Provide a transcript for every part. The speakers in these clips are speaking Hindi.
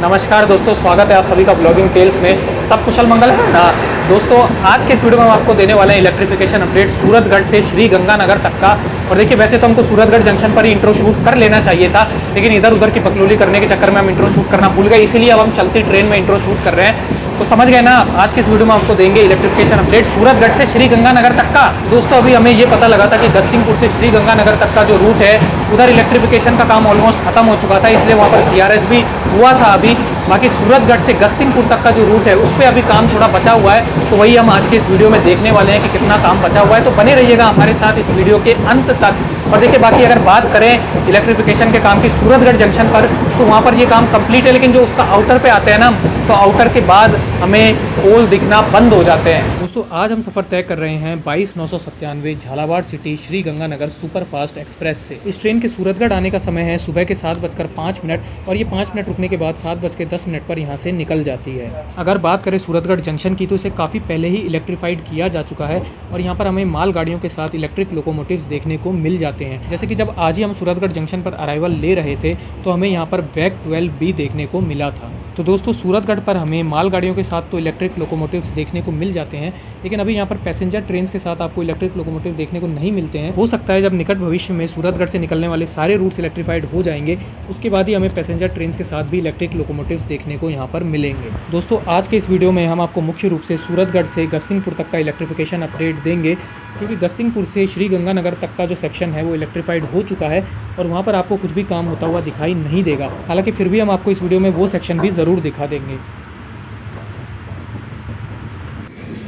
नमस्कार दोस्तों, स्वागत है आप सभी का ब्लॉगिंग टेल्स में। सब कुशल मंगल है ना दोस्तों। आज के इस वीडियो में हम आपको देने वाले हैं इलेक्ट्रिफिकेशन अपडेट सूरतगढ़ से श्री गंगानगर तक का। और देखिए, वैसे तो हमको सूरतगढ़ जंक्शन पर ही इंट्रो शूट कर लेना चाहिए था, लेकिन इधर उधर की पकलूली करने के चक्कर में हम इंट्रो शूट करना भूल गए, इसीलिए अब हम चलती ट्रेन में इंट्रो शूट कर रहे हैं। तो समझ गए ना, आज के इस वीडियो में आपको देंगे इलेक्ट्रिफिकेशन अपडेट सूरतगढ़ से श्री गंगानगर तक का। दोस्तों, अभी हमें ये पता लगा था कि गस्सिंगपुर से श्री गंगानगर तक का जो रूट है, उधर इलेक्ट्रिफिकेशन का काम ऑलमोस्ट खत्म हो चुका था, इसलिए वहाँ पर CRS भी हुआ था अभी। बाकी सूरतगढ़ से गस्सिंगपुर तक का जो रूट है, उस पर अभी काम थोड़ा बचा हुआ है, तो वही हम आज के इस वीडियो में देखने वाले हैं कि कितना काम बचा हुआ है। तो बने रहिएगा हमारे साथ इस वीडियो के अंत तक। और देखिए, बाकी अगर बात करें इलेक्ट्रिफिकेशन के काम की सूरतगढ़ जंक्शन पर, तो वहाँ पर ये काम कंप्लीट है, लेकिन जो उसका आउटर पे आते हैं ना, तो आउटर के बाद हमें पोल दिखना बंद हो जाते हैं। दोस्तों, आज हम सफ़र तय कर रहे हैं 22/997 Jhalawar city Shri Ganganagar superfast express से। इस ट्रेन के सूरतगढ़ आने का समय है सुबह के 7:05 और ये 5 मिनट रुकने के बाद 7:10 पर यहाँ से निकल जाती है। अगर बात करें सूरतगढ़ जंक्शन की, तो इसे काफ़ी पहले ही इलेक्ट्रीफाइड किया जा चुका है और यहाँ पर हमें मालगाड़ियों के साथ इलेक्ट्रिक लोकोमोटिव्स देखने को मिल जाते हैं। जैसे कि जब आज ही हम सूरतगढ़ जंक्शन पर अराइवल ले रहे थे, तो हमें यहाँ पर वैक 12B देखने को मिला था। तो दोस्तों, सूरतगढ़ पर हमें मालगाड़ियों के साथ तो इलेक्ट्रिक लोकोमोटिव्स देखने को मिल जाते हैं, लेकिन अभी यहाँ पर पैसेंजर ट्रेन के साथ आपको इलेक्ट्रिक लोकोमोटिव देखने को नहीं मिलते हैं। हो सकता है जब निकट भविष्य में सूरतगढ़ से निकलने वाले सारे रूट्स इलेक्ट्रीफाइड हो जाएंगे, उसके बाद ही हमें पैसेंजर ट्रेन के साथ भी इलेक्ट्रिक लोकोमोटिव्स देखने को यहाँ पर मिलेंगे। दोस्तों, आज के इस वीडियो में हम आपको मुख्य रूप से सूरतगढ़ से गस्सिंगपुर तक का इलेक्ट्रिफिकेशन अपडेट देंगे, क्योंकि गस्सिंगपुर से श्री गंगानगर तक का जो सेक्शन है वो इलेक्ट्रीफाइड हो चुका है और वहाँ पर आपको कुछ भी काम होता हुआ दिखाई नहीं देगा। हालांकि फिर भी हम आपको इस वीडियो में वो सेक्शन भी ज़रूर दिखा देंगे।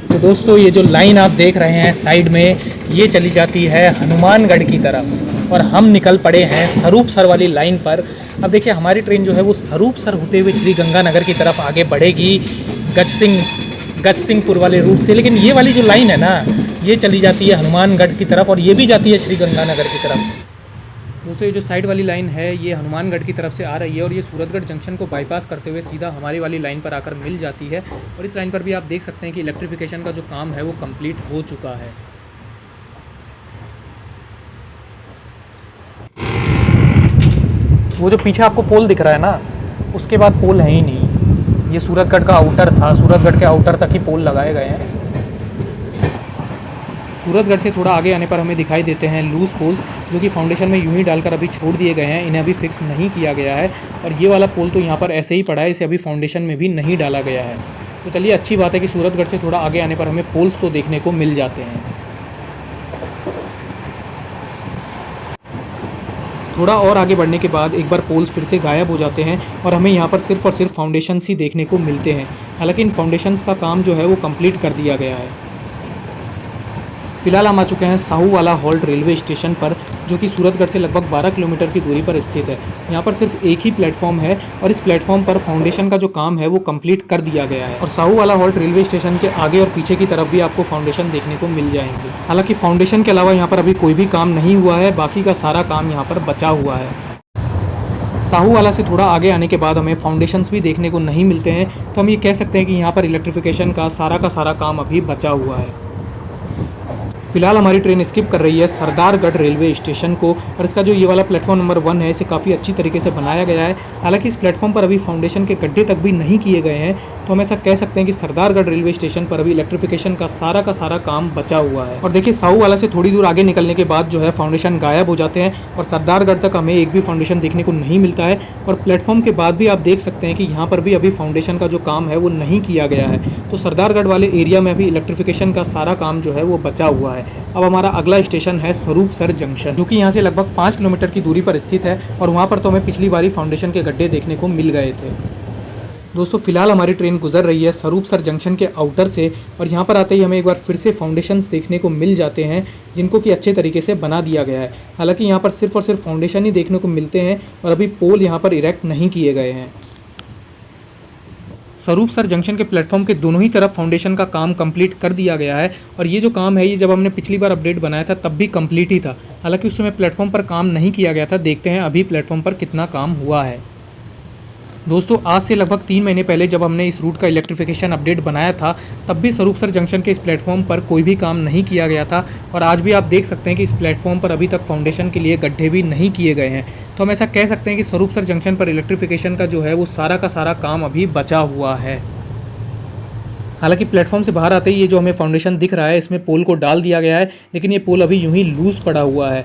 तो दोस्तों, ये जो लाइन आप देख रहे हैं साइड में, ये चली जाती है हनुमानगढ़ की तरफ और हम निकल पड़े हैं सरूपसर वाली लाइन पर। अब देखिए, हमारी ट्रेन जो है वो सरूपसर होते हुए श्री गंगानगर की तरफ आगे बढ़ेगी गस्सिंगपुर वाले रूट से, लेकिन ये वाली जो लाइन है ना, ये चली जाती है हनुमानगढ़ की तरफ और ये भी जाती है श्री गंगानगर की तरफ। दोस्तों, ये जो साइड वाली लाइन है, ये हनुमानगढ़ की तरफ से आ रही है और ये सूरतगढ़ जंक्शन को बाईपास करते हुए सीधा हमारी वाली लाइन पर आकर मिल जाती है। और इस लाइन पर भी आप देख सकते हैं कि इलेक्ट्रिफिकेशन का जो काम है वो कंप्लीट हो चुका है। वो जो पीछे आपको पोल दिख रहा है ना, उसके बाद पोल है ही नहीं। ये सूरतगढ़ का आउटर था, सूरतगढ़ के आउटर तक ही पोल लगाए गए हैं। सूरतगढ़ से थोड़ा आगे आने पर हमें दिखाई देते हैं लूज पोल्स, जो कि फाउंडेशन में यूं ही डालकर अभी छोड़ दिए गए हैं, इन्हें अभी फिक्स नहीं किया गया है। और ये वाला पोल तो यहाँ पर ऐसे ही पड़ा है, इसे अभी फाउंडेशन में भी नहीं डाला गया है। तो चलिए, अच्छी बात है कि सूरतगढ़ से थोड़ा आगे आने पर हमें पोल्स तो देखने को मिल जाते हैं। थोड़ा और आगे बढ़ने के बाद एक बार पोल्स फिर से गायब हो जाते हैं और हमें यहाँ पर सिर्फ और सिर्फ फाउंडेशंस ही देखने को मिलते हैं। हालांकि इन फाउंडेशंस का काम जो है वो कंप्लीट कर दिया गया है। फिलहाल हम आ चुके हैं साहूवाला हॉल्ट रेलवे स्टेशन पर, जो कि सूरतगढ़ से लगभग 12 किलोमीटर की दूरी पर स्थित है। यहाँ पर सिर्फ एक ही प्लेटफॉर्म है और इस प्लेटफॉर्म पर फाउंडेशन का जो काम है वो कंप्लीट कर दिया गया है। और साहूवाला हॉल्ट रेलवे स्टेशन के आगे और पीछे की तरफ भी आपको फाउंडेशन देखने को मिल जाएंगे। हालांकि फाउंडेशन के अलावा यहाँ पर अभी कोई भी काम नहीं हुआ है, बाकी का सारा काम यहाँ पर बचा हुआ है। साहूवाला से थोड़ा आगे आने के बाद हमें फाउंडेशंस भी देखने को नहीं मिलते हैं, तो हम ये कह सकते हैं कि यहाँ पर इलेक्ट्रिफिकेशन का सारा काम अभी बचा हुआ है। फिलहाल हमारी ट्रेन स्किप कर रही है सरदारगढ़ रेलवे स्टेशन को और इसका जो ये वाला प्लेटफॉर्म नंबर 1 है, इसे काफ़ी अच्छी तरीके से बनाया गया है। हालांकि इस प्लेटफॉर्म पर अभी फाउंडेशन के गड्ढे तक भी नहीं किए गए हैं, तो हम ऐसा कह सकते हैं कि सरदारगढ़ रेलवे स्टेशन पर अभी इलेक्ट्रिफिकेशन का सारा काम बचा हुआ है। और देखिए, साहूवाला से थोड़ी दूर आगे निकलने के बाद जो है फाउंडेशन गायब हो जाते हैं और सरदारगढ़ तक हमें एक भी फाउंडेशन देखने को नहीं मिलता है। और प्लेटफॉर्म के बाद भी आप देख सकते हैं कि यहाँ पर भी अभी फाउंडेशन का जो काम है वो नहीं किया गया है। तो सरदारगढ़ वाले एरिया में अभी इलेक्ट्रिफिकेशन का सारा काम जो है वो बचा हुआ है। अब हमारा अगला स्टेशन है सरूपसर जंक्शन, जो कि यहाँ से लगभग 5 किलोमीटर की दूरी पर स्थित है और वहाँ पर तो हमें पिछली बारी फाउंडेशन के गड्ढे देखने को मिल गए थे। दोस्तों, फिलहाल हमारी ट्रेन गुजर रही है सरूपसर जंक्शन के आउटर से और यहाँ पर आते ही हमें एक बार फिर से फाउंडेशंस देखने को मिल जाते हैं, जिनको कि अच्छे तरीके से बना दिया गया है। हालांकि यहाँ पर सिर्फ और सिर्फ फाउंडेशन ही देखने को मिलते हैं और अभी पोल यहाँ पर इरेक्ट नहीं किए गए हैं। सरूपसर जंक्शन के प्लेटफॉर्म के दोनों ही तरफ फाउंडेशन का काम कंप्लीट कर दिया गया है और ये जो काम है, ये जब हमने पिछली बार अपडेट बनाया था तब भी कंप्लीट ही था। हालांकि उस समय प्लेटफॉर्म पर काम नहीं किया गया था। देखते हैं अभी प्लेटफॉर्म पर कितना काम हुआ है। दोस्तों आज से लगभग 3 महीने पहले जब हमने इस रूट का इलेक्ट्रिफिकेशन अपडेट बनाया था, तब भी स्वरूपसर जंक्शन के इस प्लेटफॉर्म पर कोई भी काम नहीं किया गया था और आज भी आप देख सकते हैं कि इस प्लेटफॉर्म पर अभी तक फाउंडेशन के लिए गड्ढे भी नहीं किए गए हैं। तो हम ऐसा कह सकते हैं कि स्वरूपसर जंक्शन पर इलेक्ट्रिफिकेशन का जो है वो सारा का सारा काम अभी बचा हुआ है। हालांकि प्लेटफॉर्म से बाहर आते ही ये जो हमें फाउंडेशन दिख रहा है, इसमें पोल को डाल दिया गया है, लेकिन ये पोल अभी यूं ही लूज़ पड़ा हुआ है।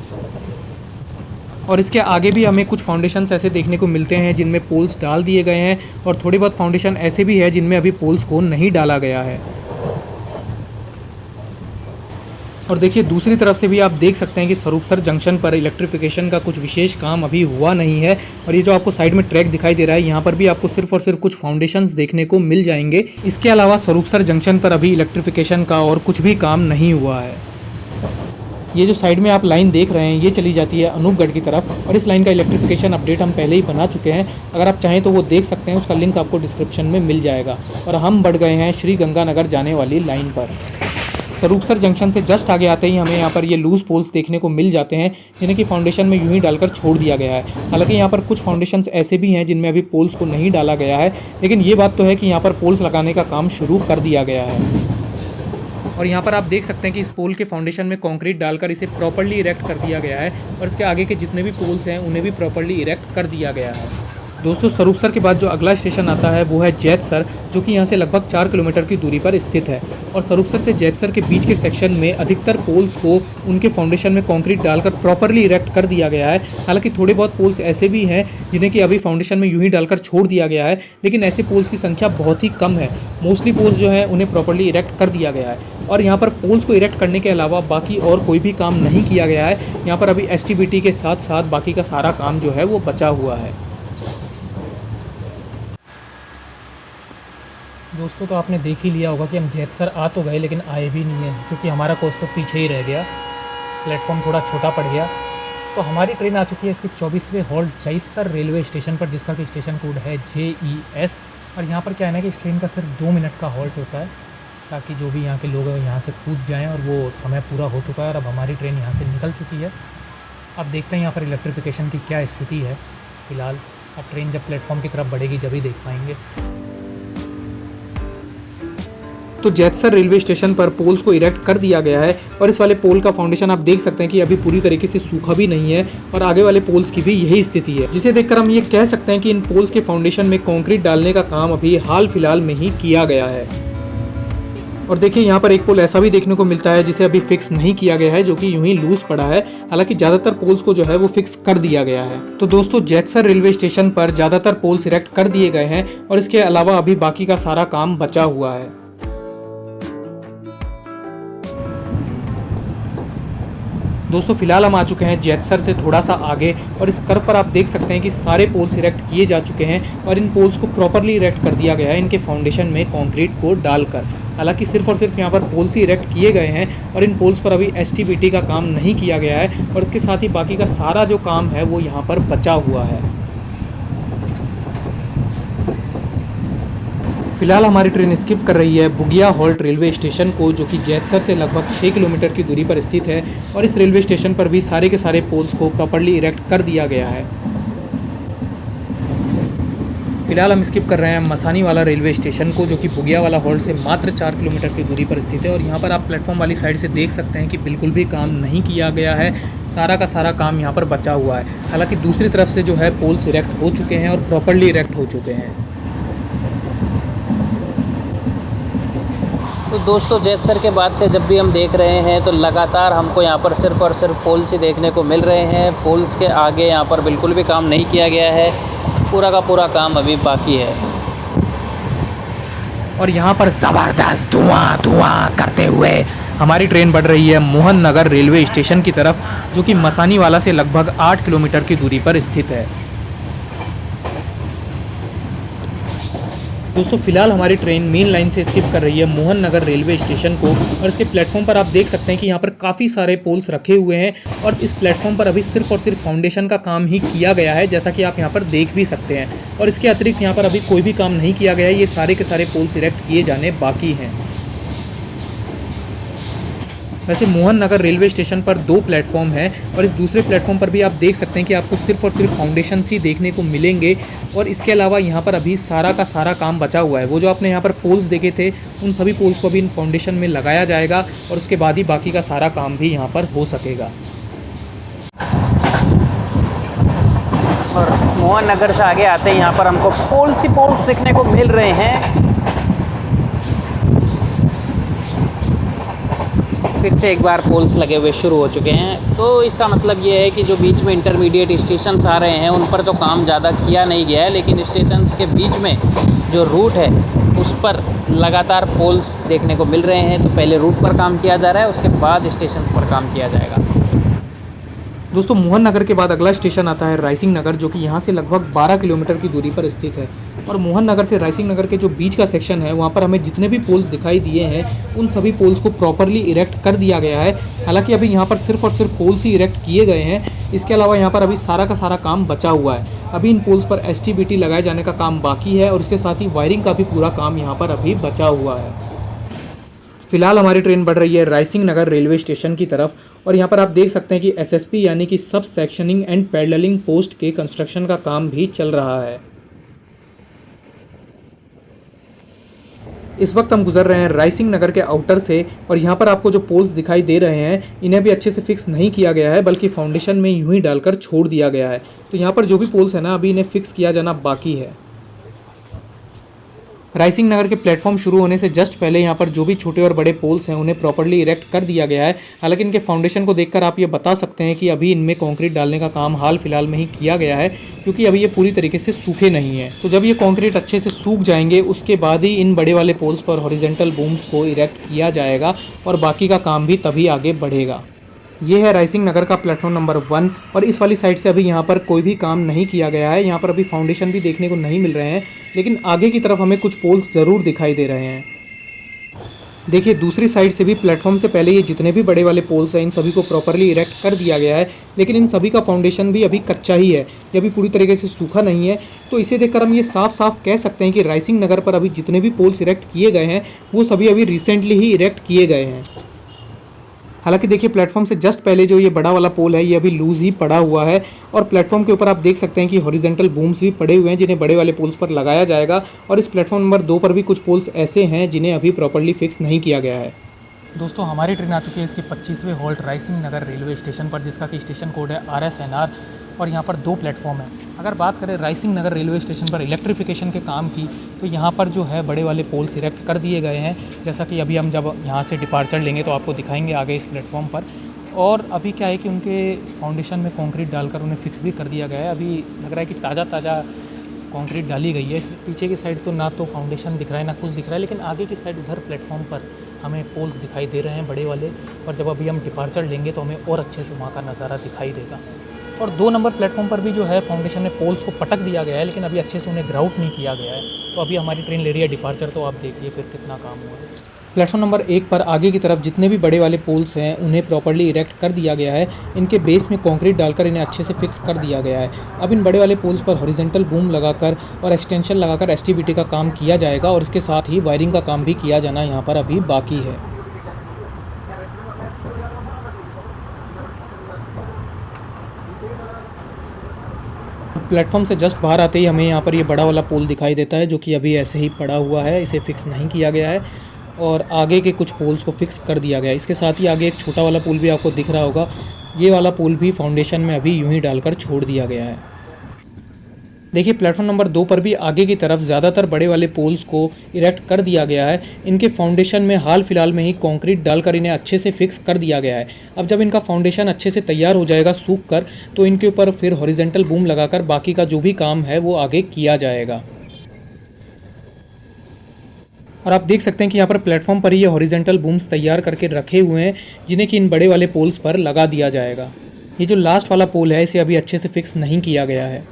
और इसके आगे भी हमें कुछ फाउंडेशंस ऐसे देखने को मिलते हैं जिनमें पोल्स डाल दिए गए हैं और थोड़ी बहुत फाउंडेशन ऐसे भी है जिनमें अभी पोल्स को नहीं डाला गया है। और देखिए दूसरी तरफ से भी आप देख सकते हैं कि स्वरूपसर जंक्शन पर इलेक्ट्रिफिकेशन का कुछ विशेष काम अभी हुआ नहीं है। और ये जो आपको साइड में ट्रैक दिखाई दे रहा है, यहाँ पर भी आपको सिर्फ और सिर्फ कुछ फाउंडेशंस देखने को मिल जाएंगे। इसके अलावा स्वरूपसर जंक्शन पर अभी इलेक्ट्रिफिकेशन का और कुछ भी काम नहीं हुआ है। ये जो साइड में आप लाइन देख रहे हैं, ये चली जाती है अनूपगढ़ की तरफ और इस लाइन का इलेक्ट्रिफिकेशन अपडेट हम पहले ही बना चुके हैं। अगर आप चाहें तो वो देख सकते हैं, उसका लिंक आपको डिस्क्रिप्शन में मिल जाएगा। और हम बढ़ गए हैं श्री गंगानगर जाने वाली लाइन पर। स्वरूपसर जंक्शन से जस्ट आगे आते ही हमें यहाँ पर ये लूज पोल्स देखने को मिल जाते हैं, जिन्हें कि फाउंडेशन में यूं ही डालकर छोड़ दिया गया है। हालांकि यहाँ पर कुछ फाउंडेशंस ऐसे भी हैं जिनमें अभी पोल्स को नहीं डाला गया है, लेकिन ये बात तो है कि यहाँ पर पोल्स लगाने का काम शुरू कर दिया गया है। और यहाँ पर आप देख सकते हैं कि इस पोल के फाउंडेशन में कंक्रीट डालकर इसे प्रॉपर्ली इरेक्ट कर दिया गया है और इसके आगे के जितने भी पोल्स हैं उन्हें भी प्रॉपर्ली इरेक्ट कर दिया गया है। दोस्तों स्वरूपसर के बाद जो अगला स्टेशन आता है वो है जैतसर, जो कि यहाँ से लगभग 4 किलोमीटर की दूरी पर स्थित है। और स्वरूपसर से जैतसर के बीच के सेक्शन में अधिकतर पोल्स को उनके फाउंडेशन में कंक्रीट डालकर प्रॉपर्ली इरेक्ट कर दिया गया है। हालांकि थोड़े बहुत पोल्स ऐसे भी हैं जिन्हें कि अभी फाउंडेशन में यूं ही डालकर छोड़ दिया गया है, लेकिन ऐसे पोल्स की संख्या बहुत ही कम है। मोस्टली पोल्स जो हैं उन्हें प्रॉपर्ली इरेक्ट कर दिया गया है। और यहाँ पर पोल्स को इरेक्ट करने के अलावा बाकी और कोई भी काम नहीं किया गया है। यहाँ पर अभी एसटीबीटी के साथ साथ बाकी का सारा काम जो है वो बचा हुआ है। दोस्तों तो आपने देख ही लिया होगा कि हम जैतसर आ तो गए लेकिन आए भी नहीं हैं, क्योंकि हमारा कोच तो पीछे ही रह गया, प्लेटफॉर्म थोड़ा छोटा पड़ गया। तो हमारी ट्रेन आ चुकी है इसके 24वें हॉल्ट जैतसर रेलवे स्टेशन पर, जिसका कि स्टेशन कोड है JES। और यहाँ पर क्या है ना कि इस ट्रेन का सिर्फ 2 मिनट का हॉल्ट होता है, ताकि जो भी यहाँ के लोग हैं यहाँ से कूद जाएँ। और वो समय पूरा हो चुका है और अब हमारी ट्रेन यहाँ से निकल चुकी है। अब देखते हैं यहाँ पर इलेक्ट्रिफिकेशन की क्या स्थिति है फ़िलहाल। अब ट्रेन जब प्लेटफॉर्म की तरफ बढ़ेगी जब ही देख पाएंगे। तो जैतसर रेलवे स्टेशन पर पोल्स को इरेक्ट कर दिया गया है और इस वाले पोल का फाउंडेशन आप देख सकते हैं कि अभी पूरी तरीके से सूखा भी नहीं है और आगे वाले पोल्स की भी यही स्थिति है, जिसे देखकर हम ये कह सकते हैं कि इन पोल्स के फाउंडेशन में कंक्रीट डालने का काम अभी हाल फिलहाल में ही किया गया है। और देखिए यहाँ पर एक पोल ऐसा भी देखने को मिलता है जिसे अभी फिक्स नहीं किया गया है, जो कि यूं ही लूज पड़ा है। हालांकि ज्यादातर पोल्स को जो है वो फिक्स कर दिया गया है। तो दोस्तों जैतसर रेलवे स्टेशन पर ज्यादातर पोल्स इरेक्ट कर दिए गए हैं और इसके अलावा अभी बाकी का सारा काम बचा हुआ है। दोस्तों फिलहाल हम आ चुके हैं जैतसर से थोड़ा सा आगे और इस कर्व पर आप देख सकते हैं कि सारे पोल्स इरेक्ट किए जा चुके हैं और इन पोल्स को प्रॉपर्ली इरेक्ट कर दिया गया है इनके फाउंडेशन में कंक्रीट को डालकर। हालांकि सिर्फ और सिर्फ यहाँ पर पोल्स ही इरेक्ट किए गए हैं और इन पोल्स पर अभी एसटीबीटी का काम नहीं किया गया है और इसके साथ ही बाकी का सारा जो काम है वो यहाँ पर बचा हुआ है। फिलहाल हमारी ट्रेन स्किप कर रही है बुगिया हॉल्ट रेलवे स्टेशन को, जो कि जैतसर से लगभग 6 किलोमीटर की दूरी पर स्थित है। और इस रेलवे स्टेशन पर भी सारे के सारे पोल्स को प्रॉपर्ली इरेक्ट कर दिया गया है। फिलहाल हम स्किप कर रहे हैं मसानी वाला रेलवे स्टेशन को, जो कि बुगिया वाला हॉल्ट से मात्र 4 किलोमीटर की दूरी पर स्थित है। और यहाँ पर आप प्लेटफॉर्म वाली साइड से देख सकते हैं कि बिल्कुल भी काम नहीं किया गया है, सारा का सारा काम यहाँ पर बचा हुआ है। हालाँकि दूसरी तरफ से जो है पोल्स इरेक्ट हो चुके हैं और प्रॉपर्ली इरेक्ट हो चुके हैं। तो दोस्तों जैतसर के बाद से जब भी हम देख रहे हैं तो लगातार हमको यहाँ पर सिर्फ और सिर्फ पोल्स ही देखने को मिल रहे हैं। पोल्स के आगे यहाँ पर बिल्कुल भी काम नहीं किया गया है, पूरा का पूरा काम अभी बाकी है। और यहाँ पर ज़बरदस्त धुआं करते हुए हमारी ट्रेन बढ़ रही है मोहन नगर रेलवे स्टेशन की तरफ, जो कि मसानी वाला से लगभग 8 किलोमीटर की दूरी पर स्थित है। दोस्तों फिलहाल हमारी ट्रेन मेन लाइन से स्किप कर रही है मोहन नगर रेलवे स्टेशन को और इसके प्लेटफॉर्म पर आप देख सकते हैं कि यहाँ पर काफ़ी सारे पोल्स रखे हुए हैं और इस प्लेटफॉर्म पर अभी सिर्फ और सिर्फ फाउंडेशन का काम ही किया गया है, जैसा कि आप यहाँ पर देख भी सकते हैं। और इसके अतिरिक्त यहाँ पर अभी कोई भी काम नहीं किया गया है, ये सारे के सारे पोल्स इरेक्ट किए जाने बाकी हैं। वैसे मोहन नगर रेलवे स्टेशन पर 2 प्लेटफॉर्म है और इस दूसरे प्लेटफॉर्म पर भी आप देख सकते हैं कि आपको सिर्फ और सिर्फ फाउंडेशन ही देखने को मिलेंगे और इसके अलावा यहाँ पर अभी सारा का सारा काम बचा हुआ है। वो जो आपने यहाँ पर पोल्स देखे थे उन सभी पोल्स को भी इन फाउंडेशन में लगाया जाएगा और उसके बाद ही बाकी का सारा काम भी यहाँ पर हो सकेगा। और मोहन नगर से आगे आते हैं यहाँ पर हमको पोल्स देखने को मिल रहे हैं। फिर से एक बार पोल्स लगे हुए शुरू हो चुके हैं। तो इसका मतलब ये है कि जो बीच में इंटरमीडिएट स्टेशंस आ रहे हैं उन पर तो काम ज़्यादा किया नहीं गया है, लेकिन स्टेशंस के बीच में जो रूट है उस पर लगातार पोल्स देखने को मिल रहे हैं। तो पहले रूट पर काम किया जा रहा है, उसके बाद स्टेशंस पर काम किया जाएगा। दोस्तों मोहन नगर के बाद अगला स्टेशन आता है रायसिंह नगर, जो कि यहाँ से लगभग 12 किलोमीटर की दूरी पर स्थित है। और मोहन नगर से रायसिंह नगर के जो बीच का सेक्शन है वहाँ पर हमें जितने भी पोल्स दिखाई दिए हैं उन सभी पोल्स को प्रॉपरली इरेक्ट कर दिया गया है। हालांकि अभी यहाँ पर सिर्फ और सिर्फ पोल्स ही इरेक्ट किए गए हैं, इसके अलावा यहाँ पर अभी सारा का सारा काम बचा हुआ है। अभी इन पोल्स पर STBT लगाए जाने का काम बाकी है और उसके साथ ही वायरिंग का भी पूरा काम यहाँ पर अभी बचा हुआ है। फिलहाल हमारी ट्रेन बढ़ रही है रायसिंह नगर रेलवे स्टेशन की तरफ और यहाँ पर आप देख सकते हैं कि SSP यानी कि सब सेक्शनिंग एंड पैरेललिंग पोस्ट के कंस्ट्रक्शन का काम भी चल रहा है। इस वक्त हम गुजर रहे हैं रायसिंह नगर के आउटर से और यहाँ पर आपको जो पोल्स दिखाई दे रहे हैं इन्हें भी अच्छे से फिक्स नहीं किया गया है, बल्कि फाउंडेशन में यूं ही डालकर छोड़ दिया गया है। तो यहाँ पर जो भी पोल्स है ना अभी इन्हें फिक्स किया जाना बाकी है। रायसिंह नगर के प्लेटफॉर्म शुरू होने से जस्ट पहले यहाँ पर जो भी छोटे और बड़े पोल्स हैं उन्हें प्रॉपर्ली इरेक्ट कर दिया गया है। हालांकि इनके फाउंडेशन को देखकर आप ये बता सकते हैं कि अभी इनमें कंक्रीट डालने का काम हाल फिलहाल में ही किया गया है, क्योंकि अभी ये पूरी तरीके से सूखे नहीं हैं। तो जब ये कंक्रीट अच्छे से सूख जाएंगे उसके बाद ही इन बड़े वाले पोल्स पर हॉरिजॉन्टल बूम्स को इरेक्ट किया जाएगा और बाकी का काम भी तभी आगे बढ़ेगा। ये है रायसिंह नगर का प्लेटफॉर्म नंबर 1 और इस वाली साइड से अभी यहाँ पर कोई भी काम नहीं किया गया है। यहाँ पर अभी फाउंडेशन भी देखने को नहीं मिल रहे हैं, लेकिन आगे की तरफ हमें कुछ पोल्स ज़रूर दिखाई दे रहे हैं। देखिए दूसरी साइड से भी प्लेटफॉर्म से पहले ये जितने भी बड़े वाले पोल्स हैं इन सभी को प्रॉपर्ली इरेक्ट कर दिया गया है, लेकिन इन सभी का फाउंडेशन भी अभी कच्चा ही है, ये अभी पूरी तरीके से सूखा नहीं है। तो इसे देखकर हम ये साफ साफ कह सकते हैं कि रायसिंह नगर पर अभी जितने भी पोल्स इरेक्ट किए गए हैं वो सभी अभी रिसेंटली ही इरेक्ट किए गए हैं। हालांकि देखिए प्लेटफॉर्म से जस्ट पहले जो ये बड़ा वाला पोल है ये अभी लूज ही पड़ा हुआ है और प्लेटफॉर्म के ऊपर आप देख सकते हैं कि हॉरिजॉन्टल बूम्स भी पड़े हुए हैं जिन्हें बड़े वाले पोल्स पर लगाया जाएगा। और इस प्लेटफॉर्म नंबर 2 पर भी कुछ पोल्स ऐसे हैं जिन्हें अभी प्रॉपर्ली फिक्स नहीं किया गया है। दोस्तों हमारी ट्रेन आ चुकी है इसके 25वें हॉल्ट रायसिंह नगर रेलवे स्टेशन पर, जिसका कि स्टेशन कोड है RSNR और यहाँ पर 2 प्लेटफॉर्म है। अगर बात करें रायसिंह नगर रेलवे स्टेशन पर इलेक्ट्रिफिकेशन के काम की, तो यहाँ पर जो है बड़े वाले पोल्स इरेक्ट कर दिए गए हैं, जैसा कि अभी हम जब यहाँ से डिपार्चर लेंगे तो आपको दिखाएंगे आगे इस प्लेटफॉर्म पर। और अभी क्या है कि उनके फाउंडेशन में कंक्रीट डालकर उन्हें फिक्स भी कर दिया गया है। अभी लग रहा है कि ताज़ा कंक्रीट डाली गई है। पीछे की साइड तो ना तो फाउंडेशन दिख रहा है ना कुछ दिख रहा है, लेकिन आगे की साइड उधर प्लेटफॉर्म पर हमें पोल्स दिखाई दे रहे हैं बड़े वाले। और जब अभी हम डिपार्चर लेंगे तो हमें और अच्छे से वहाँ का नज़ारा दिखाई देगा। और 2 नंबर प्लेटफॉर्म पर भी जो है फाउंडेशन में पोल्स को पटक दिया गया है, लेकिन अभी अच्छे से उन्हें ग्राउट नहीं किया गया है। तो अभी हमारी ट्रेन ले रही है डिपार्चर, तो आप देखिए फिर कितना काम हुआ है। प्लेटफॉर्म नंबर 1 पर आगे की तरफ जितने भी बड़े वाले पोल्स हैं उन्हें प्रॉपर्ली इरेक्ट कर दिया गया है। इनके बेस में कंक्रीट डालकर इन्हें अच्छे से फिक्स कर दिया गया है। अब इन बड़े वाले पोल्स पर हॉरिजॉन्टल बूम लगाकर और एक्सटेंशन लगाकर STBT का काम किया जाएगा और इसके साथ ही वायरिंग का काम भी किया जाना यहाँ पर अभी बाकी है। प्लेटफॉर्म से जस्ट बाहर आते ही हमें यहाँ पर ये बड़ा वाला पोल दिखाई देता है, जो कि अभी ऐसे ही पड़ा हुआ है, इसे फिक्स नहीं किया गया है और आगे के कुछ पोल्स को फिक्स कर दिया गया है। इसके साथ ही आगे एक छोटा वाला पोल भी आपको दिख रहा होगा, ये वाला पोल भी फाउंडेशन में अभी यूं ही डालकर छोड़ दिया गया है। देखिए प्लेटफॉर्म नंबर 2 पर भी आगे की तरफ ज़्यादातर बड़े वाले पोल्स को इरेक्ट कर दिया गया है। इनके फाउंडेशन में हाल फिलहाल में ही कंक्रीट डालकर इन्हें अच्छे से फिक्स कर दिया गया है। अब जब इनका फाउंडेशन अच्छे से तैयार हो जाएगा सूख कर, तो इनके ऊपर फिर हॉरिजॉन्टल बूम लगाकर बाकी का जो भी काम है वो आगे किया जाएगा। और आप देख सकते हैं कि यहाँ पर प्लेटफॉर्म पर ही ये हॉरिजॉन्टल बूम्स तैयार करके रखे हुए हैं, जिन्हें कि इन बड़े वाले पोल्स पर लगा दिया जाएगा। ये जो लास्ट वाला पोल है इसे अभी अच्छे से फिक्स नहीं किया गया है।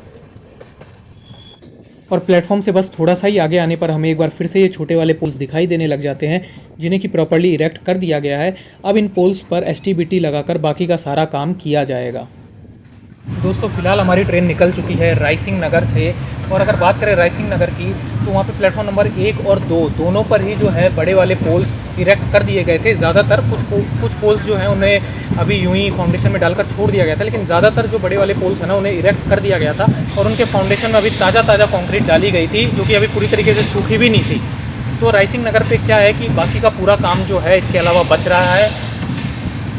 और प्लेटफॉर्म से बस थोड़ा सा ही आगे आने पर हमें एक बार फिर से ये छोटे वाले पोल्स दिखाई देने लग जाते हैं, जिन्हें कि प्रॉपर्ली इरेक्ट कर दिया गया है। अब इन पोल्स पर STBT लगाकर बाकी का सारा काम किया जाएगा। दोस्तों फ़िलहाल हमारी ट्रेन निकल चुकी है रायसिंह नगर से। और अगर बात करें रायसिंह नगर की तो वहाँ पे प्लेटफॉर्म नंबर 1 और 2 दोनों पर ही जो है बड़े वाले पोल्स इरेक्ट कर दिए गए थे। ज़्यादातर कुछ पोल्स जो हैं उन्हें अभी यूं ही फाउंडेशन में डालकर छोड़ दिया गया था, लेकिन ज़्यादातर जो बड़े वाले पोल्स हैं ना उन्हें इरेक्ट कर दिया गया था और उनके फाउंडेशन में अभी ताज़ा कंक्रीट डाली गई थी, जो कि अभी पूरी तरीके से सूखी भी नहीं थी। तो रायसिंह नगर पे क्या है कि बाकी का पूरा काम जो है इसके अलावा बच रहा है।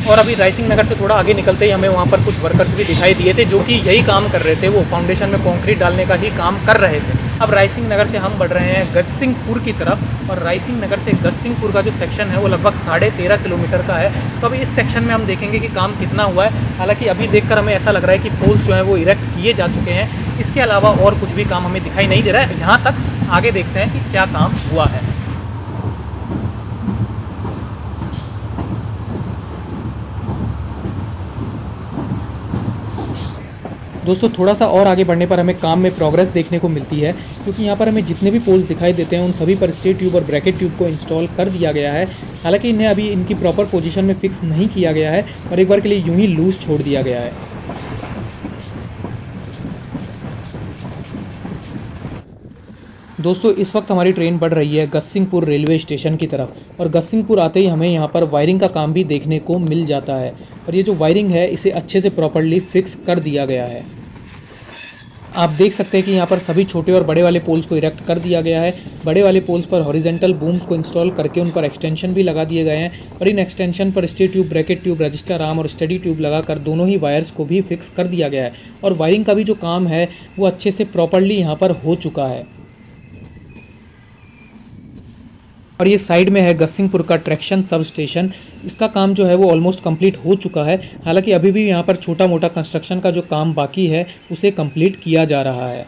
और अभी रायसिंह नगर से थोड़ा आगे निकलते ही हमें वहाँ पर कुछ वर्कर्स भी दिखाई दिए थे जो कि यही काम कर रहे थे, वो फाउंडेशन में कंक्रीट डालने का ही काम कर रहे थे। अब रायसिंह नगर से हम बढ़ रहे हैं गजसिंहपुर की तरफ, और रायसिंह नगर से गजसिंहपुर का जो सेक्शन है वो लगभग 13.5 किलोमीटर का है। तो अभी इस सेक्शन में हम देखेंगे कि काम कितना हुआ है। हालांकि अभी देखकर हमें ऐसा लग रहा है कि पोल्स जो है वो इरेक्ट किए जा चुके हैं। इसके अलावा और कुछ भी काम हमें दिखाई नहीं दे रहा है। जहाँ तक आगे देखते हैं कि क्या काम हुआ है। दोस्तों थोड़ा सा और आगे बढ़ने पर हमें काम में प्रोग्रेस देखने को मिलती है, क्योंकि यहाँ पर हमें जितने भी पोल्स दिखाई देते हैं उन सभी पर स्टे ट्यूब और ब्रैकेट ट्यूब को इंस्टॉल कर दिया गया है। हालांकि इन्हें अभी इनकी प्रॉपर पोजीशन में फिक्स नहीं किया गया है और एक बार के लिए यूं ही लूज छोड़ दिया गया है। दोस्तों इस वक्त हमारी ट्रेन बढ़ रही है गजसिंहपुर रेलवे स्टेशन की तरफ, और गजसिंहपुर आते ही हमें यहाँ पर वायरिंग का काम भी देखने को मिल जाता है। और ये जो वायरिंग है इसे अच्छे से प्रॉपर्ली फिक्स कर दिया गया है। आप देख सकते हैं कि यहाँ पर सभी छोटे और बड़े वाले पोल्स को इरेक्ट कर दिया गया है। बड़े वाले पोल्स पर हॉरिजेंटल बूम्स को इंस्टॉल करके उन पर एक्सटेंशन भी लगा दिए गए हैं, और इन एक्सटेंशन पर stay tube, bracket tube, register arm और स्टडी ट्यूब लगाकर दोनों ही वायर्स को भी फिक्स कर दिया गया है। और वायरिंग का भी जो काम है वो अच्छे से प्रॉपर्ली यहाँ पर हो चुका है। और ये साइड में है गजसिंहपुर का ट्रैक्शन सब स्टेशन। इसका काम जो है वो ऑलमोस्ट कंप्लीट हो चुका है। हालांकि अभी भी यहाँ पर छोटा मोटा कंस्ट्रक्शन का जो काम बाकी है उसे कंप्लीट किया जा रहा है।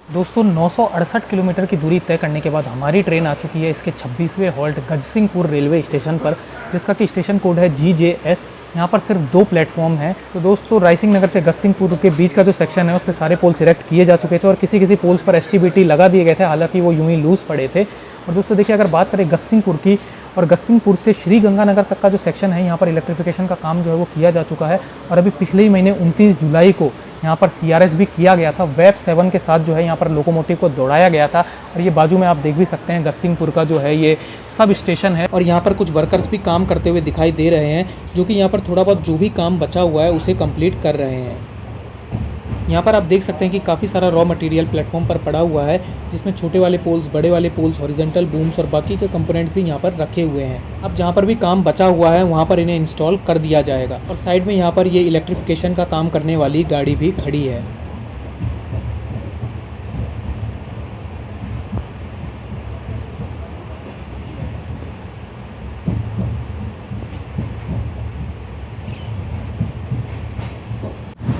दोस्तों 968 किलोमीटर की दूरी तय करने के बाद हमारी ट्रेन आ चुकी है इसके 26वें हॉल्ट गजसिंहपुर रेलवे स्टेशन पर, जिसका कि स्टेशन कोड है GJS। यहाँ पर सिर्फ 2 प्लेटफॉर्म हैं। तो दोस्तों रायसिंह नगर से गजसिंहपुर के बीच का जो सेक्शन है उस पर सारे पोल्स इरेक्ट किए जा चुके थे और किसी पोल्स पर STBT लगा दिए गए थे, हालांकि वो यूं ही लूज़ पड़े थे। और दोस्तों देखिए, अगर बात करें गजसिंहपुर की, और गजसिंहपुर से श्री गंगानगर तक का जो सेक्शन है यहाँ पर इलेक्ट्रिफिकेशन का काम जो है वो किया जा चुका है। और अभी पिछले ही महीने 29 जुलाई को यहाँ पर CRS भी किया गया था। वेब 7 के साथ जो है यहाँ पर लोकोमोटिव को दौड़ाया गया था। और ये बाजू में आप देख भी सकते हैं गजसिंहपुर का जो है ये सब स्टेशन है, और यहाँ पर कुछ वर्कर्स भी काम करते हुए दिखाई दे रहे हैं, जो कि यहाँ पर थोड़ा बहुत जो भी काम बचा हुआ है उसे कंप्लीट कर रहे हैं। यहाँ पर आप देख सकते हैं कि काफ़ी सारा रॉ मटेरियल प्लेटफॉर्म पर पड़ा हुआ है, जिसमें छोटे वाले पोल्स, बड़े वाले पोल्स, हॉरिजॉन्टल बूम्स और बाकी के कंपोनेंट्स भी यहाँ पर रखे हुए हैं। अब जहाँ पर भी काम बचा हुआ है वहाँ पर इन्हें इंस्टॉल कर दिया जाएगा। और साइड में यहाँ पर ये इलेक्ट्रिफिकेशन का काम करने वाली गाड़ी भी खड़ी है।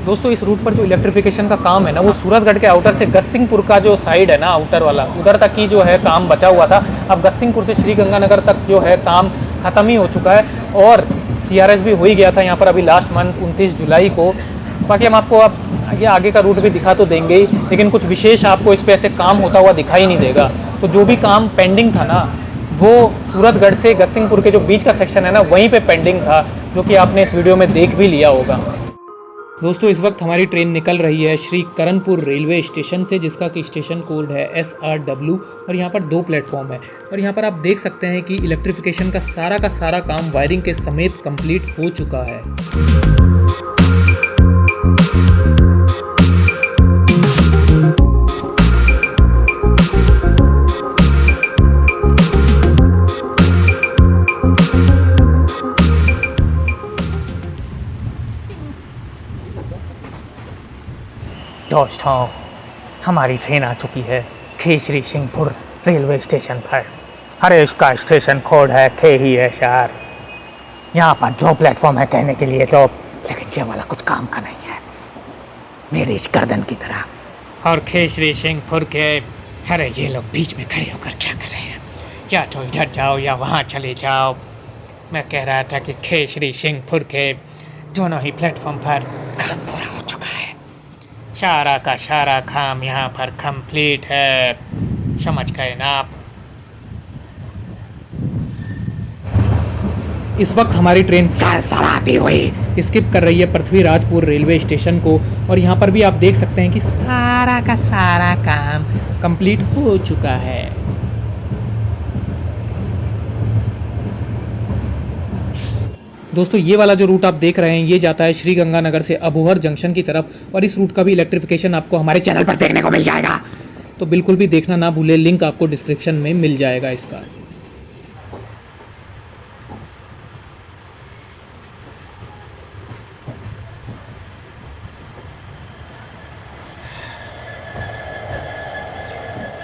दोस्तों इस रूट पर जो इलेक्ट्रिफिकेशन का काम है ना वो सूरतगढ़ के आउटर से गजसिंहपुर का जो साइड है ना आउटर वाला, उधर तक ही जो है काम बचा हुआ था। अब गजसिंहपुर से श्री गंगानगर तक जो है काम ख़त्म ही हो चुका है और CRS भी हो ही गया था यहाँ पर अभी लास्ट मंथ 29 जुलाई को। बाकी हम आपको अब ये आगे का रूट भी दिखा तो देंगे ही, लेकिन कुछ विशेष आपको इस पर ऐसे काम होता हुआ दिखाई नहीं देगा। तो जो भी काम पेंडिंग था ना वो सूरतगढ़ से गजसिंहपुर के जो बीच का सेक्शन है ना वहीं पे पेंडिंग था, जो कि आपने इस वीडियो में देख भी लिया होगा। दोस्तों इस वक्त हमारी ट्रेन निकल रही है श्री करणपुर रेलवे स्टेशन से, जिसका कि स्टेशन कोड है SRW, और यहाँ पर 2 प्लेटफॉर्म है। और यहाँ पर आप देख सकते हैं कि इलेक्ट्रिफिकेशन का सारा काम वायरिंग के समेत कंप्लीट हो चुका है। दोस्तों हमारी ट्रेन आ चुकी है खेसरी सिंहपुर रेलवे स्टेशन पर। अरे इसका स्टेशन कोड है KESR। यहाँ पर 2 प्लेटफॉर्म है कहने के लिए तो, लेकिन ये वाला कुछ काम का नहीं है, मेरी इस गर्दन की तरह। और खेसरी सिंहपुर के अरे ये लोग बीच में खड़े होकर क्या कर रहे हैं? या तो इधर जाओ या वहाँ चले जाओ। मैं कह रहा था कि खेसरी सिंहपुर के दोनों ही प्लेटफॉर्म पर काम पूरा हो चुका है। सारा का सारा काम यहाँ पर कंप्लीट है, समझ गए ना आप। इस वक्त हमारी ट्रेन सरसराती हुई स्किप कर रही है पृथ्वीराजपुर रेलवे स्टेशन को, और यहाँ पर भी आप देख सकते हैं कि सारा का सारा काम कंप्लीट हो चुका है। दोस्तों ये वाला जो रूट आप देख रहे हैं ये जाता है श्री गंगानगर से अबोहर जंक्शन की तरफ, और इस रूट का भी इलेक्ट्रिफिकेशन आपको हमारे चैनल पर देखने को मिल जाएगा, तो बिल्कुल भी देखना ना भूलें, लिंक आपको डिस्क्रिप्शन में मिल जाएगा इसका।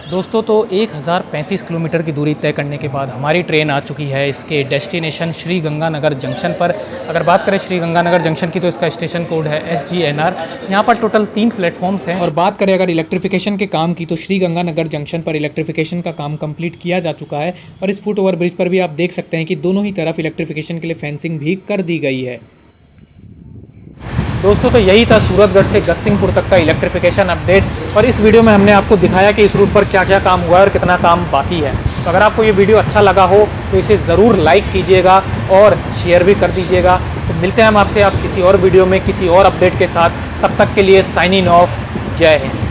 दोस्तों तो 1035 किलोमीटर की दूरी तय करने के बाद हमारी ट्रेन आ चुकी है इसके डेस्टिनेशन श्री गंगानगर जंक्शन पर। अगर बात करें श्री गंगानगर जंक्शन की तो इसका स्टेशन कोड है SGNR। यहाँ पर टोटल 3 प्लेटफॉर्म्स हैं। और बात करें अगर इलेक्ट्रिफिकेशन के काम की तो श्री गंगानगर जंक्शन पर इलेक्ट्रिफिकेशन का काम कंप्लीट किया जा चुका है, और इस फुट ओवर ब्रिज पर भी आप देख सकते हैं कि दोनों ही तरफ इलेक्ट्रिफिकेशन के लिए फेंसिंग भी कर दी गई है। दोस्तों तो यही था सूरतगढ़ से गस्सिंगपुर तक का इलेक्ट्रिफिकेशन अपडेट, और इस वीडियो में हमने आपको दिखाया कि इस रूट पर क्या क्या काम हुआ है और कितना काम बाकी है। तो अगर आपको ये वीडियो अच्छा लगा हो तो इसे ज़रूर लाइक कीजिएगा और शेयर भी कर दीजिएगा। तो मिलते हैं हम आपसे किसी और वीडियो में किसी और अपडेट के साथ, तब तक के लिए साइनिंग ऑफ, जय हिंद।